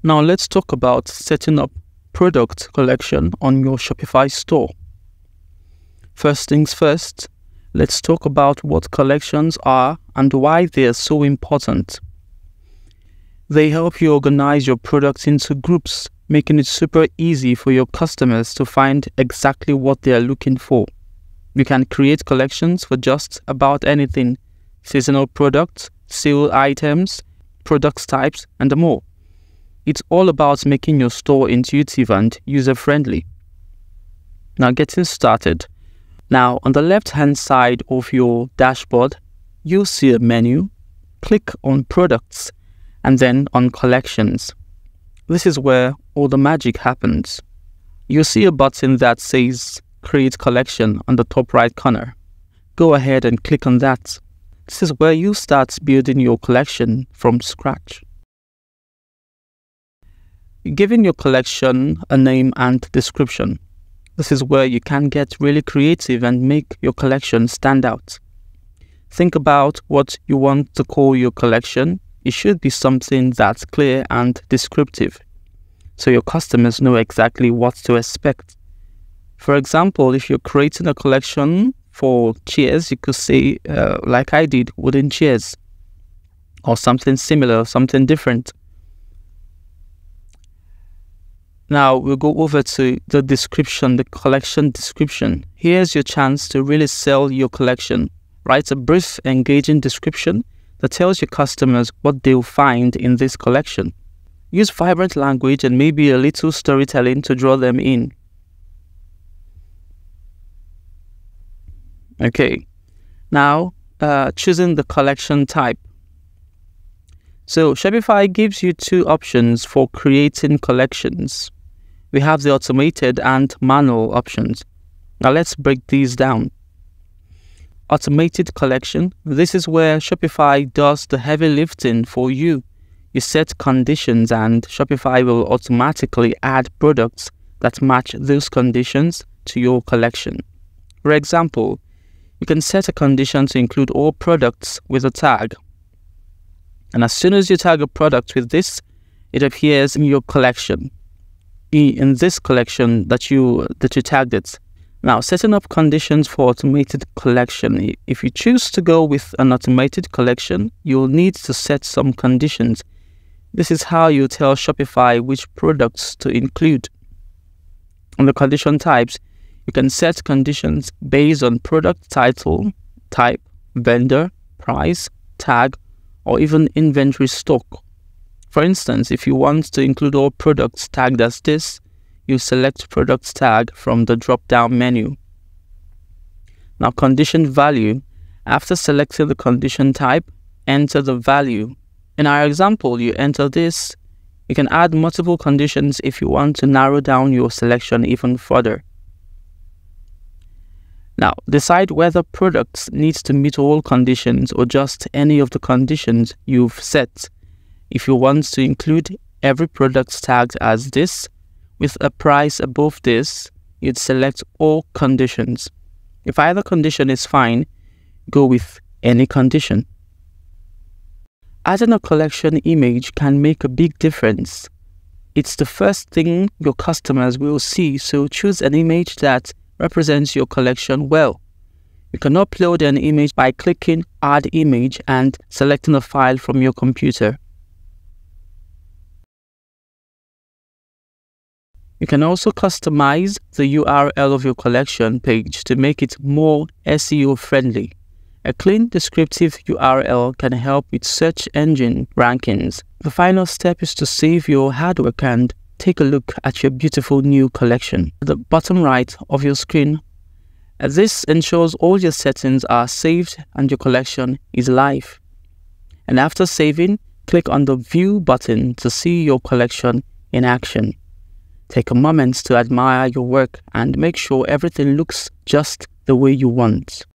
Now let's talk about setting up product collection on your Shopify store. First things first, let's talk about what collections are and why they are so important. They help you organize your products into groups, making it super easy for your customers to find exactly what they are looking for. You can create collections for just about anything: seasonal products, sale items, product types, and more. It's all about making your store intuitive and user-friendly. Now getting started. Now on the left-hand side of your dashboard, you'll see a menu. Click on Products and then on Collections. This is where all the magic happens. You'll see a button that says Create Collection on the top right corner. Go ahead and click on that. This is where you start building your collection from scratch. Giving your collection a name and description. This is where you can get really creative and make your collection stand out. Think about what you want to call your collection. It should be something that's clear and descriptive, so your customers know exactly what to expect. For example, if you're creating a collection for chairs, you could say, like I did, wooden chairs, or something similar, something different. Now we'll go over to the description, the collection description. Here's your chance to really sell your collection. Write a brief, engaging description that tells your customers what they'll find in this collection. Use vibrant language and maybe a little storytelling to draw them in. Okay, now choosing the collection type. So Shopify gives you two options for creating collections. We have the automated and manual options. Now let's break these down. Automated collection. This is where Shopify does the heavy lifting for you. You set conditions and Shopify will automatically add products that match those conditions to your collection. For example, you can set a condition to include all products with a tag. And as soon as you tag a product with this, it appears in your collection, in this collection that you tagged it. Now, setting up conditions for automated collection. If you choose to go with an automated collection, you'll need to set some conditions. This is how you tell Shopify which products to include. On the condition types, you can set conditions based on product title, type, vendor, price, tag, or even inventory stock. For instance, if you want to include all products tagged as this, you select Products tag from the drop-down menu. Now, condition value. After selecting the condition type, enter the value. In our example, you enter this. You can add multiple conditions if you want to narrow down your selection even further. Now, decide whether products need to meet all conditions or just any of the conditions you've set. If you want to include every product tagged as this, with a price above this, you'd select all conditions. If either condition is fine, go with any condition. Adding a collection image can make a big difference. It's the first thing your customers will see, so choose an image that represents your collection well. You can upload an image by clicking Add Image and selecting a file from your computer. You can also customize the URL of your collection page to make it more SEO friendly. A clean, descriptive URL can help with search engine rankings. The final step is to save your hard work and take a look at your beautiful new collection. At the bottom right of your screen, this ensures all your settings are saved and your collection is live. And after saving, click on the View button to see your collection in action. Take a moment to admire your work and make sure everything looks just the way you want.